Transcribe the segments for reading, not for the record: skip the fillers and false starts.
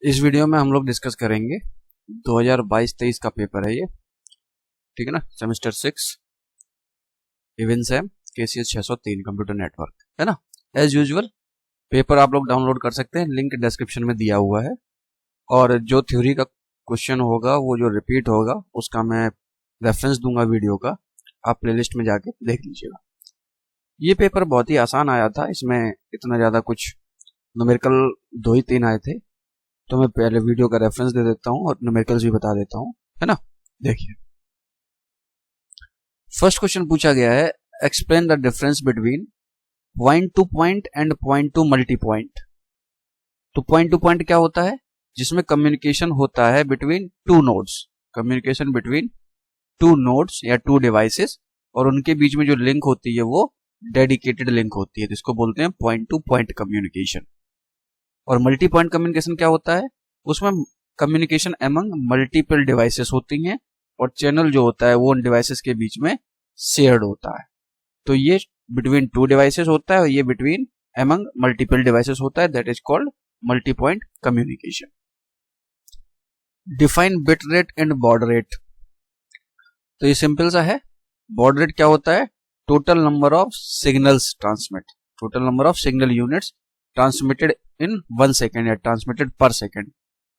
इस वीडियो में हम लोग डिस्कस करेंगे 2022-23 का पेपर है ये, ठीक है ना। Semester 6 even Sam KCS 603 computer network, है ना। एज यूजुअल पेपर आप लोग डाउनलोड कर सकते हैं, लिंक डिस्क्रिप्शन में दिया हुआ है। और जो थ्योरी का क्वेश्चन होगा वो जो रिपीट होगा उसका मैं रेफरेंस दूंगा वीडियो का, आप प्लेलिस्ट में जाके देख लीजिएगा। ये पेपर बहुत ही आसान आया था, इसमें इतना ज़्यादा कुछ न्यूमेरिकल 2 ही 3 आए थे, तो मैं पहले वीडियो का रेफरेंस दे देता हूँ और न्यूमेरिकल्स भी बता देता हूँ, है ना। देखिए, फर्स्ट क्वेश्चन पूछा गया है, explain the difference between point two point and point two multi point. तो पॉइंट टू पॉइंट क्या होता है? जिसमें कम्युनिकेशन होता है between two nodes, communication between two nodes या टू डिवाइसेस, और उनके बीच में जो लिंक होती है वो डेडिकेटेड लिंक होती है, जिसको बोलते हैं पॉइंट टू पॉइंट कम्युनिकेशन। और मल्टी पॉइंट कम्युनिकेशन क्या होता है? उसमें कम्युनिकेशन एमंग मल्टीपल डिवाइसेस होती हैं और चैनल जो होता है वो उन डिवाइसेस के बीच में शेयर्ड होता है। तो ये बिटवीन टू डिवाइसेस होता है और ये बिटवीन एमंग मल्टीपल डिवाइसेस होता है, that is called multi point communication. Define bit rate and baud rate. तो ये सिंपल सा है। बॉड रेट क्या होता है? Total number of signals transmit, total number of signal units transmitted in 1 second या ट्रांसमिटेड पर सेकेंड।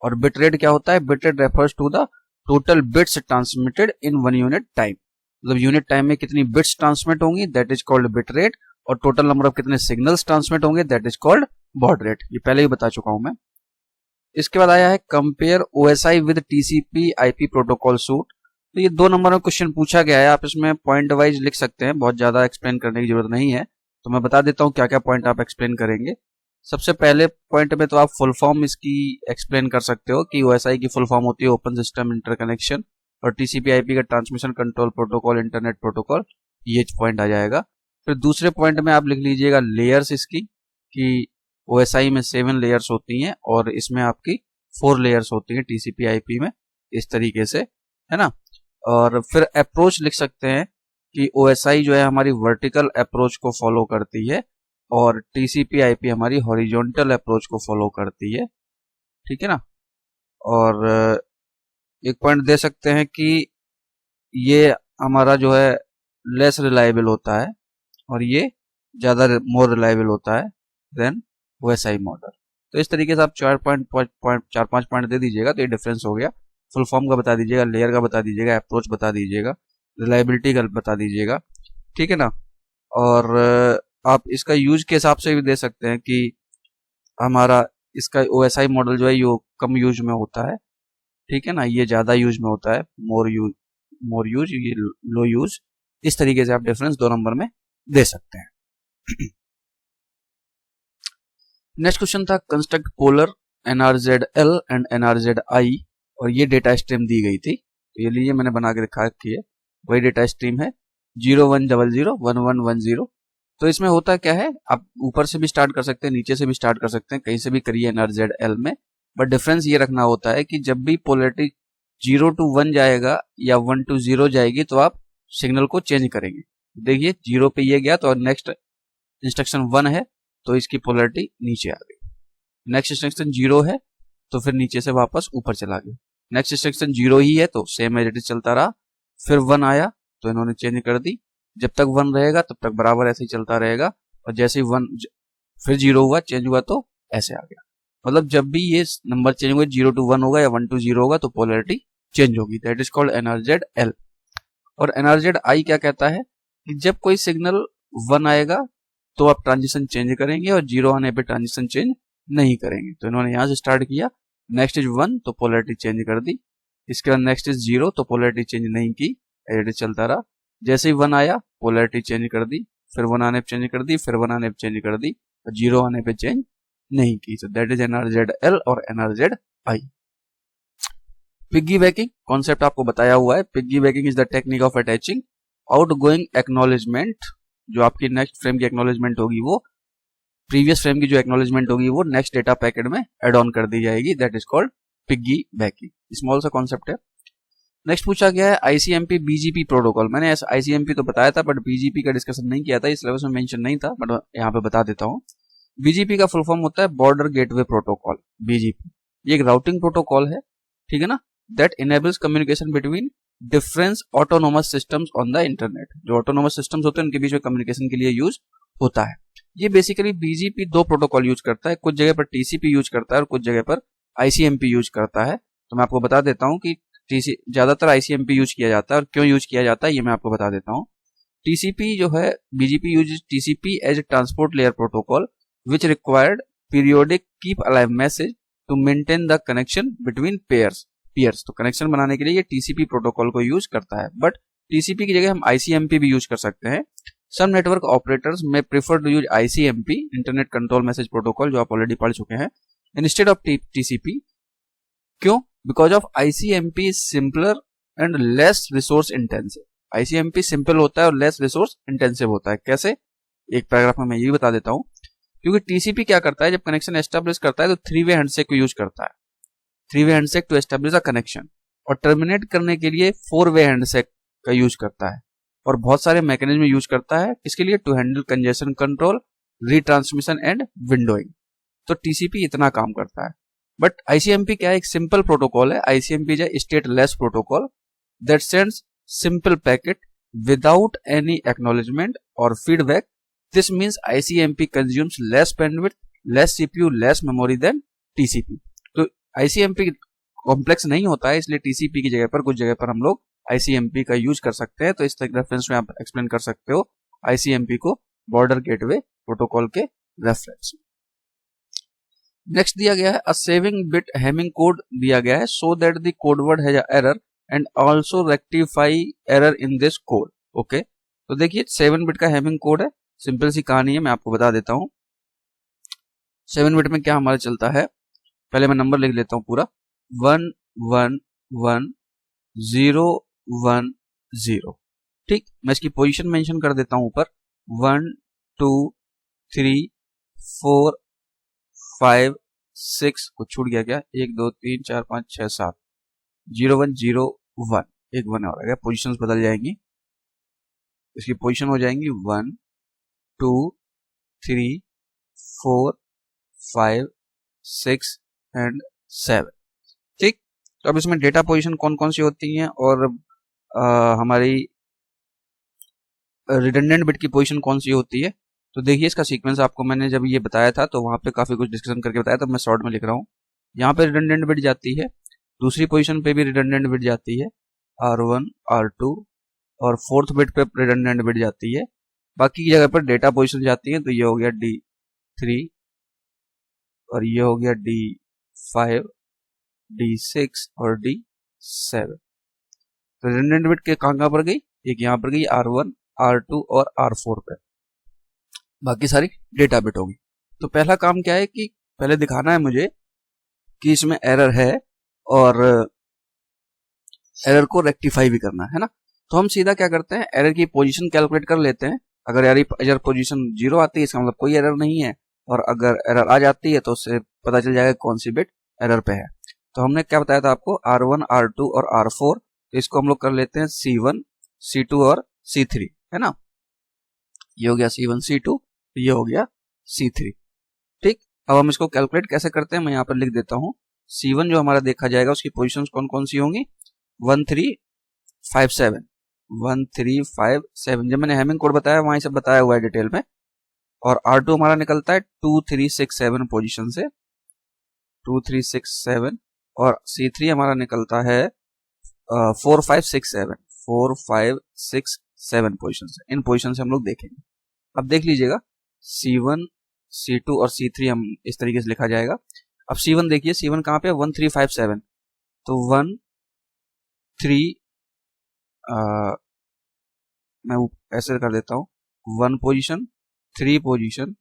और bit rate क्या होता है? Bit rate refers to the total bits transmitted in 1 unit time, मतलब unit time में कितनी bits transmit होंगी, that is called bit rate. और टोटल नंबर ऑफ कितने सिग्नल्स ट्रांसमिट होंगे, that is called baud rate. ये पहले ही बता चुका हूं मैं। इसके बाद आया है compare OSI with TCP IP protocol suit. तो ये 2 नंबर में क्वेश्चन पूछा गया है, आप इसमें पॉइंट वाइज लिख सकते हैं, बहुत ज्यादा एक्सप्लेन करने की जरूरत नहीं है। तो मैं बता देता हूँ क्या क्या पॉइंट आप एक्सप्लेन करेंगे। सबसे पहले पॉइंट में तो आप फुल फॉर्म इसकी एक्सप्लेन कर सकते हो कि ओएसआई की फुल फॉर्म होती है ओपन सिस्टम इंटरकनेक्शन, और टीसीपी आईपी का transmission control protocol internet protocol, ये पॉइंट आ जाएगा। फिर दूसरे पॉइंट में आप लिख लीजिएगा लेयर्स इसकी, कि ओएसआई में 7 लेयर्स होती हैं और इसमें आपकी 4 लेयर्स होती हैं टीसीपी आईपी में, इस तरीके से, है ना। और फिर अप्रोच लिख सकते हैं कि ओएसआई जो है हमारी वर्टिकल अप्रोच को फॉलो करती है और टीसीपी आईपी हमारी हॉरिजॉन्टल अप्रोच को फॉलो करती है, ठीक है ना। और एक पॉइंट दे सकते हैं कि ये हमारा जो है लेस रिलायबल होता है और ये ज्यादा मोर रिलायबल होता है देन ओएसआई मॉडल। तो इस तरीके से आप 4-5 पॉइंट दे दीजिएगा, तो ये डिफरेंस हो गया। फुल फॉर्म का बता दीजिएगा, लेयर का बता दीजिएगा, अप्रोच बता दीजिएगा, रिलायबिलिटी का बता दीजिएगा, ठीक है ना। और आप इसका यूज के हिसाब से भी दे सकते हैं कि हमारा इसका ओएसआई मॉडल जो है ये कम यूज में होता है, ठीक है ना, ये ज्यादा यूज में होता है, मोर यूज, ये लो यूज। इस तरीके से आप डिफरेंस 2 नंबर में दे सकते हैं। नेक्स्ट क्वेश्चन था construct polar NRZ-L and NRZ-I, और ये डेटा स्ट्रीम दी गई थी। तो ये लिए मैंने बना के दिखा रखी है, वही डेटा स्ट्रीम है 01001110। तो इसमें होता क्या है, आप ऊपर से भी स्टार्ट कर सकते हैं, नीचे से भी स्टार्ट कर सकते हैं, कहीं से भी करिए NRZ-L में। बट डिफरेंस ये रखना होता है कि जब भी पोलरिटी 0 to 1 जाएगा या 1 to 0 जाएगी तो आप सिग्नल को चेंज करेंगे। देखिए 0 पे ये गया तो नेक्स्ट इंस्ट्रक्शन 1 है तो इसकी पोलरिटी नीचे आ गई, नेक्स्ट इंस्ट्रक्शन 0 है तो फिर नीचे से वापस ऊपर चला गया, नेक्स्ट इंस्ट्रक्शन 0 ही है तो सेम एज इट इज चलता रहा, फिर 1 आया तो इन्होंने चेंज कर दी, जब तक 1 रहेगा तब तक बराबर ऐसे ही चलता रहेगा, और जैसे ही 1 फिर 0 हुआ, चेंज हुआ तो ऐसे आ गया। मतलब जब भी ये नंबर चेंज हुआ 0 to 1 होगा या 1 to 0 होगा तो पोलरिटी चेंज होगी, दैट इज कॉल्ड NRZ-L। और NRZ-I क्या कहता है कि जब कोई सिग्नल 1 आएगा तो आप ट्रांजिशन चेंज करेंगे और 0 आने पे ट्रांजिशन चेंज नहीं करेंगे। तो इन्होंने यहां से स्टार्ट किया, नेक्स्ट इज 1 तो पोलरिटी चेंज कर दी, इसके बाद नेक्स्ट इज 0 तो पोलरिटी चेंज नहीं की, एज चलता रहा, जैसे ही 1 आया पोलरिटी चेंज कर दी, फिर 1 आने पे चेंज कर दी, फिर 1 आने पे चेंज कर दी, और 0 आने पे चेंज नहीं की। सो दैट इज NRZ-L और NRZ-I। पिग्गी बैकिंग कॉन्सेप्ट आपको बताया हुआ है। Piggy banking is the technique of attaching outgoing acknowledgement, जो आपकी नेक्स्ट फ्रेम की एक्नॉलेजमेंट होगी वो प्रीवियस फ्रेम की जो एक्नॉलेजमेंट होगी वो नेक्स्ट डेटा पैकेट में एड ऑन कर दी जाएगी, that is called piggy banking. Small सा कॉन्सेप्ट है। नेक्स्ट पूछा गया है ICMP BGP प्रोटोकॉल। मैंने ICMP तो बताया था बट BGP का डिस्कशन नहीं किया था, इस सिलेबस में मेंशन नहीं था, बट यहाँ पे बता देता हूँ। BGP का फुल फॉर्म होता है बॉर्डर गेटवे प्रोटोकॉल, BGP। ये एक राउटिंग प्रोटोकॉल है, ठीक है ना, that enables communication between different autonomous systems on the internet. जो ऑटोनोमस सिस्टम्स होते हैं उनके बीच में कम्युनिकेशन के लिए यूज होता है। ये बेसिकली बीजीपी दो प्रोटोकॉल यूज करता है, कुछ जगह पर टीसीपी यूज करता है और कुछ जगह पर आईसीएमपी यूज करता है। तो मैं आपको बता देता हूं कि ज्यादातर आईसीएमपी यूज किया जाता है और क्यों यूज किया जाता है ये मैं आपको बता देता हूं। टीसीपी जो है, BGP use TCP as a transport layer protocol which required periodic keep alive message to maintain the connection between pairs. तो कनेक्शन बनाने के लिए ये टीसीपी प्रोटोकॉल को यूज करता है, बट टीसीपी की जगह हम आईसीएमपी भी यूज कर सकते हैं। Some network operators may prefer to use ICMP, internet control message protocol, जो आप ऑलरेडी पढ़ चुके हैं, इंस्टेड ऑफ टीसीपी। क्यों? Because of ICMP is simpler and less resource intensive. ICMP simple होता है और लेस रिसोर्स इंटेंसिव होता है। कैसे? एक पैराग्राफ में मैं ये भी बता देता हूं। क्योंकि टीसीपी क्या करता है, जब कनेक्शन एस्टेब्लिश करता है तो 3-वे हैंडशेक को यूज करता है, 3-वे handshake to establish a connection, और टर्मिनेट करने के लिए 4-वे हैंडशेक का यूज करता है, और बहुत सारे मैकेनिज्म यूज करता है। इसके लिए to handle congestion control, retransmission and windowing. तो टीसीपी इतना काम करता है। बट आईसीएमपी क्या है? एक सिंपल प्रोटोकॉल है। ICMP is a stateless protocol that sends simple packet without any acknowledgement और feedback. This means ICMP consumes less bandwidth, less CPU, less memory than TCP. तो आईसीएमपी कॉम्प्लेक्स नहीं होता है, इसलिए टीसीपी की जगह पर कुछ जगह पर हम लोग आईसीएमपी का यूज कर सकते हैं। तो इस रेफरेंस में आप एक्सप्लेन कर सकते हो आईसीएमपी को बॉर्डर गेटवे प्रोटोकॉल के रेफरेंस। नेक्स्ट दिया गया है a seven bit Hamming code दिया गया है, so that the code word has a error and also rectify error in this code. Okay, तो देखिए 7 बिट का हेमिंग कोड है, सिंपल सी कहानी है, मैं आपको बता देता हूं। 7 बिट में क्या हमारा चलता है, पहले मैं नंबर लिख लेता हूं पूरा, 1 1 1 0 1 0। ठीक, मैं इसकी पोजीशन मेंशन कर देता हूं ऊपर, 1 2 3 4 5 6, कुछ छूट गया क्या, 1 2 3 4 5 6 7, 0 1 0 1, एक 1 और आ गया, पोजीशंस बदल जाएंगी, इसकी पोजीशन हो जाएंगी 1 2 3 4 5 6 एंड 7। ठीक, तो अब इसमें डेटा पोजीशन कौन कौन सी होती हैं और हमारी रिडंडेंट बिट की पोजीशन कौन सी होती है। तो देखिए इसका सीक्वेंस आपको मैंने जब ये बताया था तो वहां पे काफी कुछ डिस्कशन करके बताया, तो मैं शॉर्ट में लिख रहा हूँ। यहाँ पे रिडंडेंट बिट जाती है, दूसरी पोजीशन पे भी रिडंडेंट बिट जाती है, R1 R2, और फोर्थ बिट पे रिडंडेंट बिट जाती है। बाकी की जगह पर डेटा पोजीशन जाती है, तो ये हो गया D3 और ये हो गया D5, D6 और D7। तो रिडंडेंट बिट के कहां पर गई, एक यहाँ पर गई R1 R2 और R4 पे, बाकी सारी डेटा बिट होगी। तो पहला काम क्या है कि पहले दिखाना है मुझे कि इसमें एरर है और एरर को रेक्टिफाई भी करना है ना। तो हम सीधा क्या करते हैं, एरर की पोजीशन कैलकुलेट कर लेते हैं। अगर एरर पोजीशन 0 आती है इसका मतलब कोई एरर नहीं है, और अगर एरर आ जाती है तो उससे पता चल जाएगा कौन सी बिट एरर पे है। तो हमने क्या बताया था आपको, R1 R2 और R4, तो इसको हम लोग कर लेते हैं C1 C2 और C3, है ना। ये हो गया C1 C2, ये हो गया C3। ठीक, अब हम इसको कैलकुलेट कैसे करते हैं मैं यहाँ पर लिख देता हूँ। C1 जो हमारा देखा जाएगा उसकी पोजीशंस कौन कौन सी होंगी, 1 3 5 7, 1 3 5 7, जब मैंने हेमिंग कोड बताया वहीं से बताया हुआ है डिटेल में। और R2 हमारा निकलता है 2 3 6 7 पोजीशन से, 2 3 6 7, और C3 हमारा निकलता है 4 5 6 7, 4 5 6 7 पोजीशन से। इन पोजीशन से हम लोग देखेंगे। अब देख लीजिएगा C1 C2 और C3 हम इस तरीके से लिखा जाएगा। अब C1 देखिए, C1 कहाँ पे है, 1 3 5 7, तो 1 3 मैं ऐसे कर देता हूँ, 1 पोजीशन 3 पोजीशन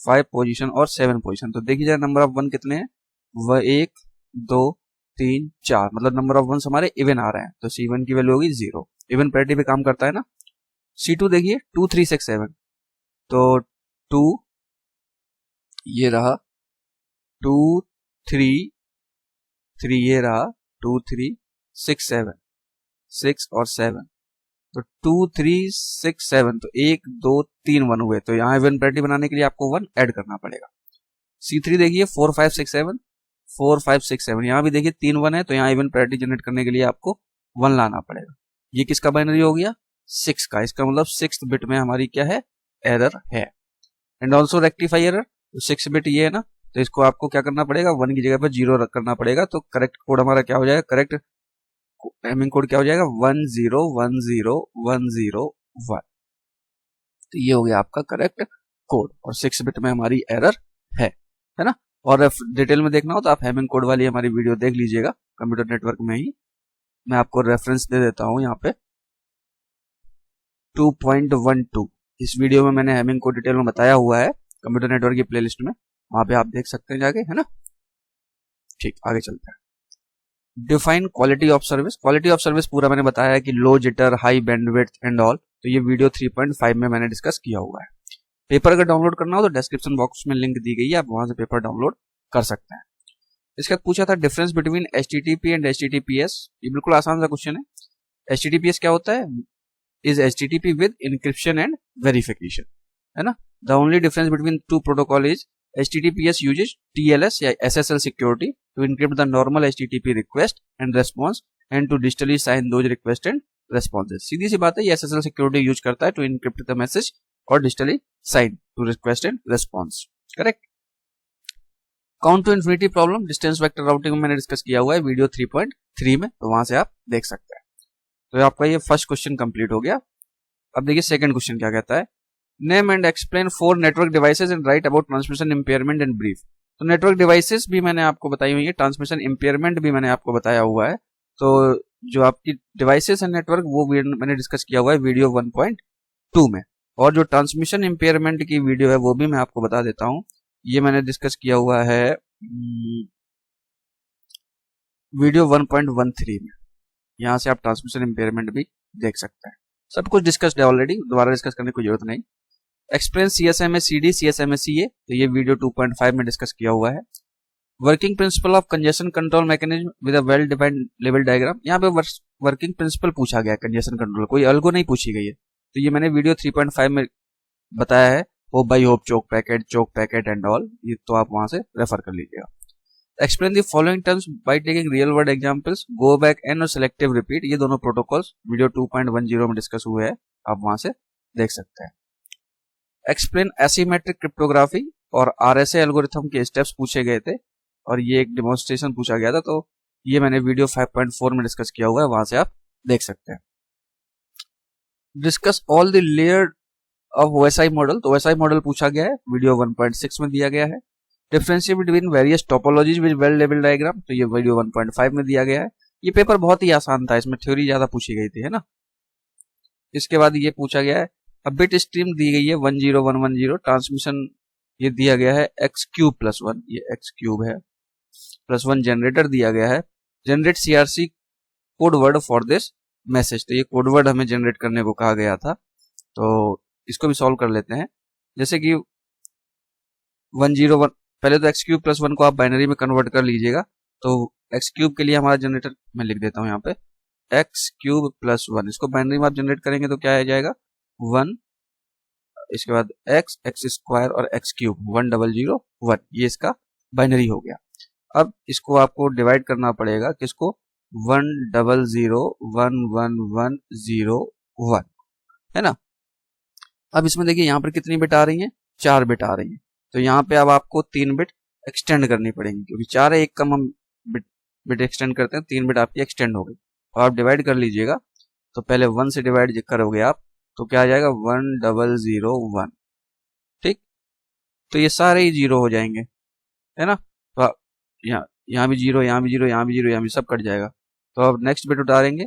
5 पोजीशन और 7 पोजीशन। तो देखिए जाए नंबर ऑफ 1 कितने हैं, वह 1 2 3 4, मतलब नंबर ऑफ 1 हमारे इवन आ रहे हैं। तो C1 की वैल्यू होगी 0, इवन पैरिटी पे काम करता है ना। C2 देखिए 2 3 6 7, तो 2 ये रहा, 2 3 3 ये रहा, 2 3 6 7, 6 और 7, तो 2 3 6 7, तो 1 2 3 1 हुए। तो यहाँ इवन पैरिटी बनाने के लिए आपको 1 ऐड करना पड़ेगा। C3 देखिए 4 5 6 7, 4 5 6 7, यहाँ भी देखिए 3 1 है, तो यहाँ इवन पैरिटी जनरेट करने के लिए आपको 1 लाना पड़ेगा। ये किसका बाइनरी हो गया? 6 का। इसका मतलब 6th बिट में हमारी क्या है? एरर है। एंड ऑल्सो रेक्टिफाई एरर, तो 6 बिट ये है ना, तो इसको आपको क्या करना पड़ेगा? 1 की जगह पर 0 करना पड़ेगा, तो करेक्ट कोड हमारा क्या हो जाएगा? करेक्ट हैमिंग कोड क्या हो जाएगा? 1 0 1 0 1 0 1। तो ये हो गया आपका करेक्ट कोड, और 6 बिट में हमारी एरर है ना। और डिटेल में देखना हो तो आप हैमिंग कोड वाली हमारी वीडियो देख लीजिएगा कंप्यूटर नेटवर्क में ही। मैं आपको रेफरेंस दे देता हूं यहाँ पे 2.12। इस वीडियो में मैंने हैमिंग कोड डिटेल में बताया हुआ है कंप्यूटर नेटवर्क की प्लेलिस्ट में, वहां पे आप देख सकते हैं जाके, है ना। ठीक, आगे चलते हैं। Define quality of service. Quality of service पूरा मैंने बताया है कि low jitter, high bandwidth and all, तो ये वीडियो 3.5 में मैंने डिस्कस किया हुआ है। पेपर अगर डाउनलोड करना हो तो डिस्क्रिप्शन बॉक्स में लिंक दी गई है, आप वहां से पेपर डाउनलोड कर सकते हैं। इसके बाद पूछा था difference between HTTP and HTTPS। ये बिल्कुल आसान सा क्वेश्चन है। HTTPS क्या होता है? Is HTTP with encryption and verification, है ना। The only difference between two protocol is HTTPS uses TLS या SSL security to encrypt the normal HTTP request and response and to digitally sign those requests and responses। सीधी सी बात है, ये SSL security use करता है to encrypt the message और digitally sign to request and response। करेक्ट। Count to infinity problem distance vector routing में मैंने discuss किया हुआ है वीडियो 3.3 में, तो वहां से आप देख सकते हैं। तो आपका ये फर्स्ट क्वेश्चन कंप्लीट हो गया। अब देखिए सेकंड क्वेश्चन क्या कहता है। Name and explain 4 network devices and right about transmission impairment and brief. तो नेटवर्क डिवाइसेस भी मैंने आपको बताई हुई है, ट्रांसमिशन इम्पेयरमेंट भी मैंने आपको बताया हुआ है। तो जो आपकी डिवाइसेस एंड नेटवर्क वो मैंने डिस्कस किया हुआ है वीडियो 1.2 में, और जो ट्रांसमिशन इम्पेयरमेंट की वीडियो है वो भी मैं आपको बता देता हूं, ये मैंने डिस्कस किया हुआ है वीडियो 1.13 में। यहां से आप ट्रांसमिशन इम्पेयरमेंट भी देख सकते हैं। सब कुछ डिस्कस्ड है ऑलरेडी, दोबारा डिस्कस करने की जरूरत नहीं। Explain CSMA CD CSMA CA, तो ये वीडियो 2.5 में डिस्कस किया हुआ है। Working principle of congestion control mechanism with a well defined level diagram. यहाँ पे वर्किंग प्रिंसिपल पूछा गया है कंजेशन कंट्रोल, कोई अलगो नहीं पूछी गई है। तो ये मैंने वीडियो 3.5 में बताया है, hop by hop, choke packet and all, ये तो आप वहां से रेफर कर लीजिएगा। Explain the following terms by taking real world examples, go back N और सिलेक्टिव रिपीट, ये दोनों प्रोटोकॉल्स वीडियो 2.10 में डिस्कस हुए हैं, आप वहां से देख सकते हैं। एक्सप्लेन एसिमेट्रिक क्रिप्टोग्राफी और RSA एल्गोरिथम के स्टेप्स पूछे गए थे, और ये एक डेमोन्स्ट्रेशन पूछा गया था, तो ये मैंने वीडियो 5.4 में डिस्कस किया हुआ है, वहां से आप देख सकते हैं। Discuss all the layer of OSI model, तो OSI मॉडल पूछा गया है, वीडियो 1.6 में दिया गया है। Differentiate between various topologies with well level diagram, तो ये वीडियो 1.5 में दिया गया है। ये पेपर बहुत ही आसान था, इसमें थ्योरी ज्यादा पूछी गई थी, है ना। इसके बाद ये पूछा गया है, अब बिट स्ट्रीम दी गई है 10110, ट्रांसमिशन ये दिया गया है x³ +1, ये x³ है, +1 जनरेटर दिया गया है। Generate CRC code word for this message, तो ये कोड वर्ड हमें जनरेट करने को कहा गया था, तो इसको भी सॉल्व कर लेते हैं। जैसे कि 101, पहले तो x³ +1 को आप बाइनरी में कन्वर्ट कर लीजिएगा, तो x³ के लिए हमारा जनरेटर मैं लिख देता हूं यहाँ पे, x³ +1, इसको बाइनरी में आप जनरेट करेंगे तो क्या आ जाएगा 1, इसके बाद x² और x³ 1001, ये इसका बाइनरी हो गया। अब इसको आपको डिवाइड करना पड़ेगा, किसको? 100111101, है ना। अब इसमें देखिए यहाँ पर कितनी बिट आ रही है? 4 बिट आ रही है, तो यहाँ पे अब आपको 3 बिट एक्सटेंड करनी पड़ेगी, क्योंकि 4 है, एक कम हम बिट एक्सटेंड करते हैं, 3 बिट आपकी एक्सटेंड हो गई। और आप डिवाइड कर लीजिएगा, तो पहले 1 से डिवाइड करोगे आप, तो क्या आ जाएगा 1001, ठीक। तो ये सारे ही 0 हो जाएंगे, है ना। तो यहाँ भी 0, यहाँ भी 0, यहाँ भी 0, यहाँ भी सब कट जाएगा। तो अब नेक्स्ट बिट उतारेंगे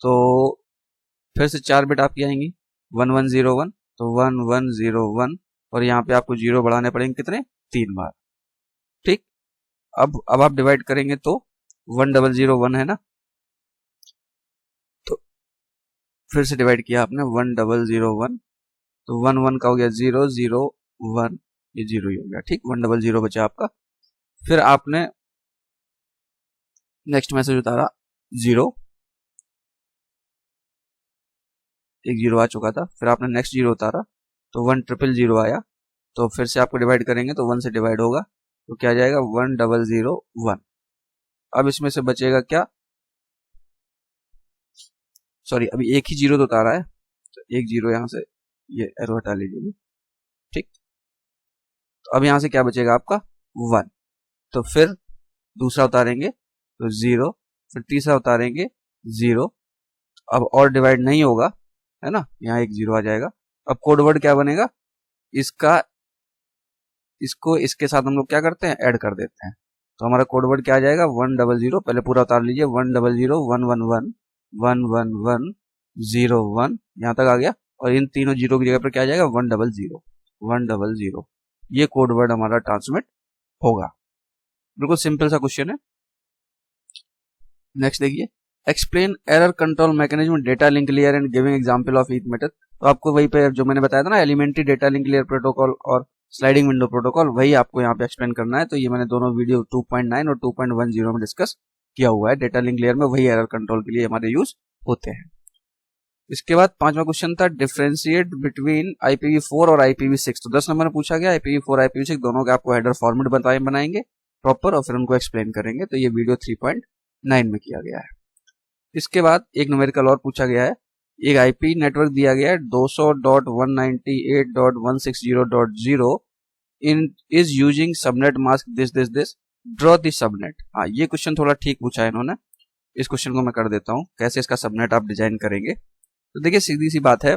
तो फिर से 4 बिट आपकी आएंगी 1101, तो 1101, और यहाँ पे आपको 0 बढ़ाने पड़ेंगे कितने? 3 बार, ठीक। अब आप डिवाइड करेंगे तो 1001 है ना, तो फिर से डिवाइड किया आपने 1001, तो 1 का हो गया 0 0 1, ये 0 ही हो गया, ठीक। 100 बचा आपका। फिर आपने नेक्स्ट मैसेज उतारा 0, एक 0 आ चुका था, फिर आपने नेक्स्ट 0 उतारा तो 1000 आया, तो फिर से आपको डिवाइड करेंगे तो 1 से डिवाइड होगा, तो क्या जाएगा 1001। अब इसमें से बचेगा क्या, सॉरी अभी एक ही जीरो तो उतारा है, तो एक जीरो यहां से ये एरो हटा लीजिए। ठीक, तो अब यहां से क्या बचेगा आपका 1। तो फिर दूसरा उतारेंगे तो 0, फिर तीसरा उतारेंगे 0। अब और डिवाइड नहीं होगा, है ना, यहाँ एक 0 आ जाएगा। अब कोड वर्ड क्या बनेगा, इसको इसके साथ हम लोग क्या करते हैं, ऐड कर देते हैं। तो हमारा कोड वर्ड क्या आ जाएगा 100, पहले पूरा उतार लीजिए, 10011111101, यहाँ तक आ गया। और इन तीनों जीरो की जगह पर क्या आ जाएगा 100 ये कोड वर्ड हमारा ट्रांसमिट होगा। बिल्कुल सिंपल सा क्वेश्चन है। नेक्स्ट देखिए, explain error control mechanism data link layer and giving example of each method. तो आपको वही पे जो मैंने बताया था ना, elementary data link layer protocol और स्लाइडिंग विंडो प्रोटोकॉल, वही आपको यहाँ पे एक्सप्लेन करना है। तो ये मैंने दोनों वीडियो 2.9 और 2.10 में डिस्कस किया हुआ है। डेटा लिंक लेयर में वही एरर कंट्रोल के लिए हमारे यूज होते हैं। इसके बाद पांचवा क्वेश्चन था डिफरेंशिएट बिटवीन IPv4 और IPv6। तो 10 नंबर में पूछा गया IPv4 IPv6 दोनों के आपको हेडर फॉर्मेट बनाएंगे प्रॉपर और फिर उनको एक्सप्लेन करेंगे। तो ये वीडियो 3.9 में किया गया है। इसके बाद एक न्यूमेरिकल और पूछा गया है, एक आईपी नेटवर्क दिया गया है 200.198.160.0 in is using subnet mask this draw the subnet. हाँ, ये क्वेश्चन थोड़ा ठीक पूछा है इन्होंने। इस क्वेश्चन को मैं कर देता हूं, कैसे इसका सबनेट आप डिजाइन करेंगे। तो देखिए सीधी सी बात है,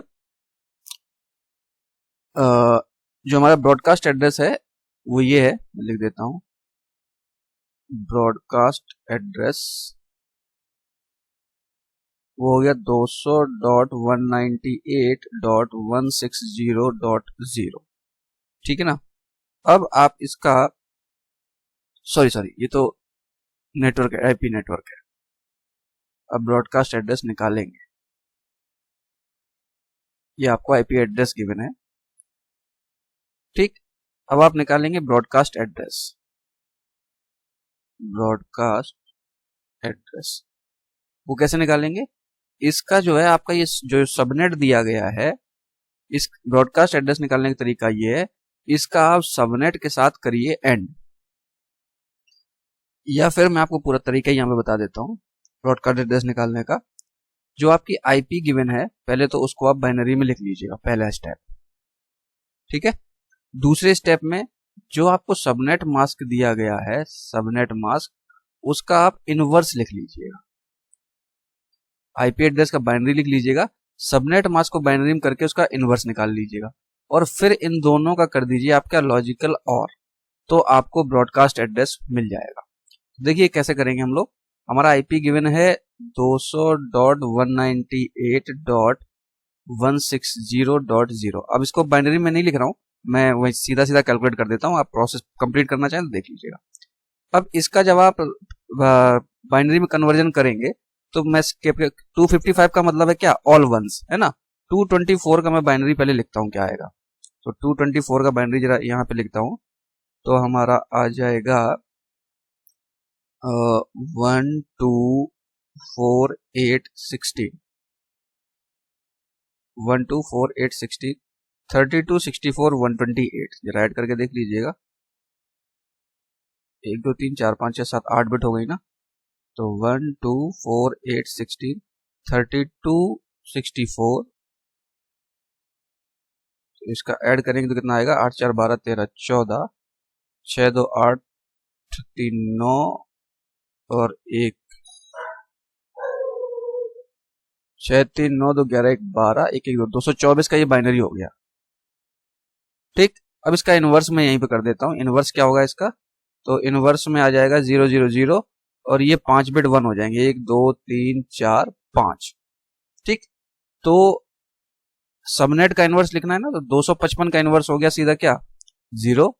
जो हमारा ब्रॉडकास्ट एड्रेस है वो ये है, मैं लिख देता हूं, ब्रॉडकास्ट एड्रेस वो हो गया 200.198.160.0। ठीक है ना। अब आप इसका सॉरी ये तो नेटवर्क है, आईपी नेटवर्क है। अब ब्रॉडकास्ट एड्रेस निकालेंगे, ये आपको आईपी एड्रेस गिवन है। ठीक, अब आप निकालेंगे ब्रॉडकास्ट एड्रेस। वो कैसे निकालेंगे, इसका जो है आपका ये जो सबनेट दिया गया है, इस ब्रॉडकास्ट एड्रेस निकालने का तरीका ये है, इसका आप सबनेट के साथ करिए एंड, या फिर मैं आपको पूरा तरीका यहाँ पे बता देता हूँ ब्रॉडकास्ट एड्रेस निकालने का। जो आपकी आईपी गिवन है पहले तो उसको आप बाइनरी में लिख लीजिएगा, पहला स्टेप। ठीक है, दूसरे स्टेप में जो आपको सबनेट मास्क दिया गया है, सबनेट मास्क, उसका आप इनवर्स लिख लीजिएगा। आईपी एड्रेस का बाइनरी लिख लीजिएगा, सबनेट मास्क को बाइनरी में करके उसका इनवर्स निकाल लीजिएगा, और फिर इन दोनों का कर दीजिए आपका लॉजिकल और, तो आपको ब्रॉडकास्ट एड्रेस मिल जाएगा। देखिए कैसे करेंगे हम लोग। हमारा आईपी गिवन है 200.198.160.0। अब इसको बाइनरी में नहीं लिख रहा हूं मैं, वही सीधा सीधा कैलकुलेट कर देता हूं। आप प्रोसेस कंप्लीट करना चाहें तो देख लीजिएगा। अब इसका जब आप बाइनरी में कन्वर्जन करेंगे तो मैं 255 का मतलब है क्या, ऑल वंस, है ना। 224 का मैं बाइनरी पहले लिखता हूं क्या आएगा, तो 224 का बाइनरी जरा यहाँ पे लिखता हूं, तो हमारा आ जाएगा 124,860 124,860 3264 128 जरा ऐड करके देख लीजिएगा। 1 2 3 4 5 6 7 8 बिट हो गई ना, तो 124,860 3264, तो इसका ऐड करेंगे तो कितना आएगा, 8 4 12 13 14 6 2 8 3 9 और 1 6 3 9 2 11 1 12 1 1 2 224 का ये बाइनरी हो गया। ठीक, अब इसका इनवर्स मैं यहीं पे कर देता हूं। इनवर्स क्या होगा इसका, तो इनवर्स में आ जाएगा 0 0 0 और ये 5 बिट 1 हो जाएंगे, 1 2 3 4 5। ठीक, तो सबनेट का इनवर्स लिखना है ना, तो 255 का इनवर्स हो गया सीधा क्या, 0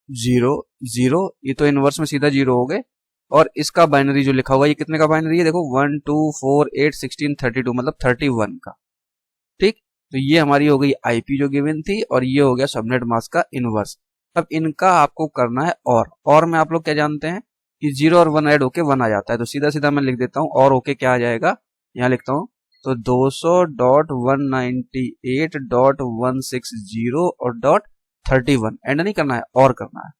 0 0, ये तो इनवर्स में सीधा 0 हो गए। और इसका बाइनरी जो लिखा हुआ है ये कितने का बाइनरी है, देखो 1 2 4 8 16 32 मतलब 31 का। ठीक, तो ये हमारी हो गई आईपी जो गिवन थी, और ये हो गया सबनेट मास्क का इनवर्स। अब इनका आपको करना है और में आप लोग क्या जानते हैं कि 0 और 1 ऐड होके 1 आ जाता है, तो सीधा सीधा मैं लिख देता हूं और होके क्या आ जाएगा, यहां लिखता हूं, तो 200.198.160 और 31 एंड नहीं करना है और करना है,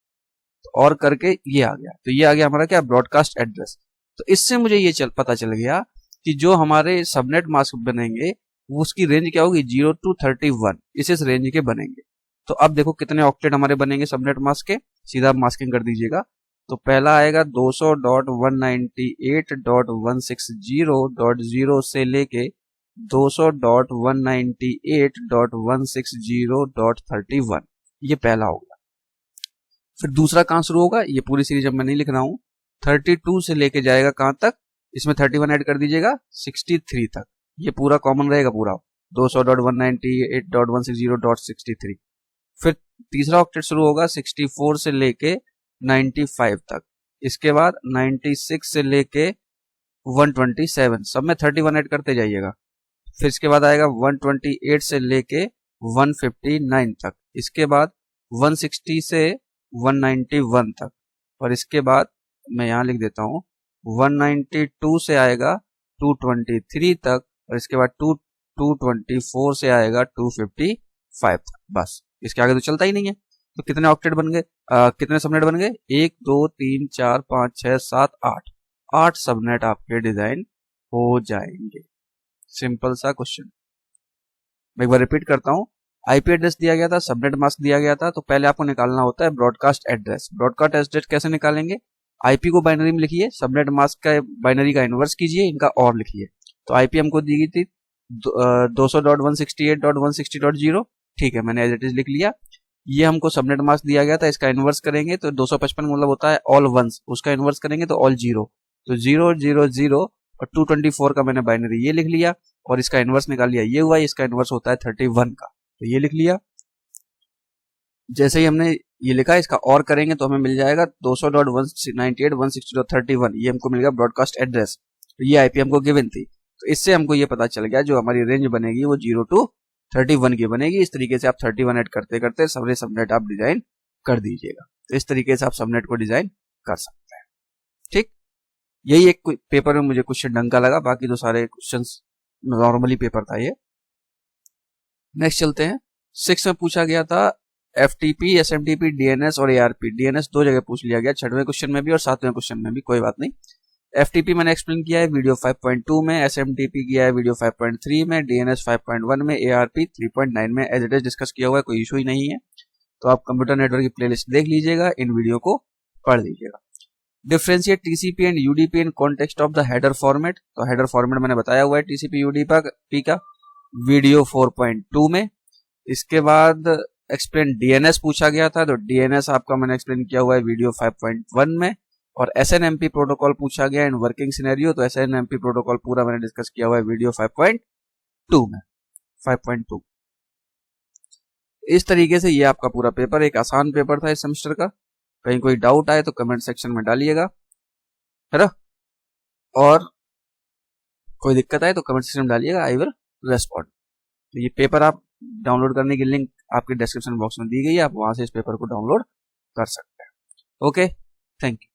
तो और करके ये आ गया, तो ये आ गया हमारा क्या ब्रॉडकास्ट एड्रेस। तो इससे मुझे ये पता चल गया कि जो हमारे सबनेट मास्क बनेंगे वो उसकी रेंज क्या होगी 0 to 31, इस रेंज के बनेंगे। तो अब देखो कितने ऑक्टेट हमारे बनेंगे सबनेट मास्क के, सीधा मास्किंग कर दीजिएगा। तो पहला आएगा 200.198.160.0 से लेके 200.198.160.31, ये पहला होगा। फिर दूसरा कहां शुरू होगा, ये पूरी सीरीज अब मैं नहीं लिख रहा हूं, 32 से लेके जाएगा कहां तक, इसमें 31 ऐड कर दीजिएगा 63 तक, ये पूरा कॉमन रहेगा पूरा 200.198.160.63। फिर तीसरा ऑक्टेट शुरू होगा 64 से लेके 95 तक, इसके बाद 96 से लेके 127, सब में 31 ऐड करते जाइएगा। फिर इसके बाद आएगा 128 से लेके 159 तक, इसके बाद 160 से 191 तक, और इसके बाद मैं यहां लिख देता हूं 192 से आएगा 223 तक, और इसके बाद 224 से आएगा 255 तक। बस इसके आगे तो चलता ही नहीं है। तो कितने ऑक्टेट बन गए, कितने सबनेट बन गए, 1 2 3 4 5 6 7 8, 8 सबनेट आपके डिजाइन हो जाएंगे। सिंपल सा क्वेश्चन। मैं एक बार रिपीट करता हूं, आईपी एड्रेस दिया गया था, सबनेट मास्क दिया गया था, तो पहले आपको निकालना होता है ब्रॉडकास्ट एड्रेस। ब्रॉडकास्ट एड्रेस कैसे निकालेंगे, आईपी को बाइनरी में लिखिए, सबनेट मास्क का बाइनरी का इनवर्स कीजिए, इनका और लिखिए। तो आईपी हमको दी गई थी 200.168.160.0, ठीक है, मैंने एज इट इज लिख लिया। ये हमको सबनेट मास्क दिया गया था, इसका इनवर्स करेंगे तो 255 मतलब होता है ऑल वंस, उसका इनवर्स करेंगे तो ऑल जीरो, तो 0 0 0 और 224 का मैंने बाइनरी ये लिख लिया, और इसका इनवर्स निकाल लिया, ये हुआ, इसका इनवर्स होता है 31 का, तो ये लिख लिया। जैसे ही हमने ये लिखा, इसका और करेंगे तो हमें मिल जाएगा 200.198.160.31, ये हमको मिलेगा ब्रॉडकास्ट एड्रेस। तो ये आईपी हमको गिवन थी, तो इससे हमको ये पता चल गया जो हमारी रेंज बनेगी वो 0 to 31 की बनेगी। इस तरीके से आप 31 ऐड करते करते सारे सबनेट आप डिजाइन कर दीजिएगा। तो इस तरीके से आप सबनेट को डिजाइन कर सकते हैं। ठीक, यही एक पेपर में मुझे क्वेश्चन ढंग का लगा, बाकी तो सारे क्वेश्चंस नॉर्मली पेपर था ये। नेक्स्ट चलते हैं। 6 में पूछा गया था एफटीपी, एसएमटीपी, डीएनएस और एआरपी। डीएनएस 2 जगह पूछ लिया गया, 6वें क्वेश्चन में भी और 7वें क्वेश्चन में भी, कोई बात नहीं। एफटीपी मैंने एक्सप्लेन किया है वीडियो 5.2 में, एसएमटीपी किया है वीडियो 5.3 में, डीएनएस 5.1 में, एआरपी 3.9 में एज इट इज डिस्कस किया हुआ है, कोई इशू ही नहीं है। तो आप कंप्यूटर नेटवर्क की प्लेलिस्ट देख लीजिएगा, इन वीडियो को पढ़ लीजिएगा। Differentiate TCP and UDP in context of the header format. तो हेडर फॉर्मेट मैंने बताया हुआ है टीसीपी यूडीपी का वीडियो 4.2 में। इसके बाद एक्सप्लेन डीएनएस पूछा गया था, तो डीएनएस आपका मैंने एक्सप्लेन किया हुआ है वीडियो 5.1 में। और एसएनएमपी प्रोटोकॉल पूछा गया इन वर्किंग सिनेरियो, तो एसएनएमपी प्रोटोकॉल पूरा मैंने डिस्कस किया हुआ है वीडियो 5.2 में, 5.2। इस तरीके से ये आपका पूरा पेपर एक आसान पेपर था इस सेमेस्टर का। कहीं कोई डाउट आए तो कमेंट सेक्शन में डालिएगा, है ना, और कोई दिक्कत आए तो कमेंट सेक्शन में डालिएगा, आई विल रेस्पॉन्ड। तो ये पेपर आप डाउनलोड करने की लिंक आपके डिस्क्रिप्शन बॉक्स में दी गई है, आप वहां से इस पेपर को डाउनलोड कर सकते हैं। Okay, thank you.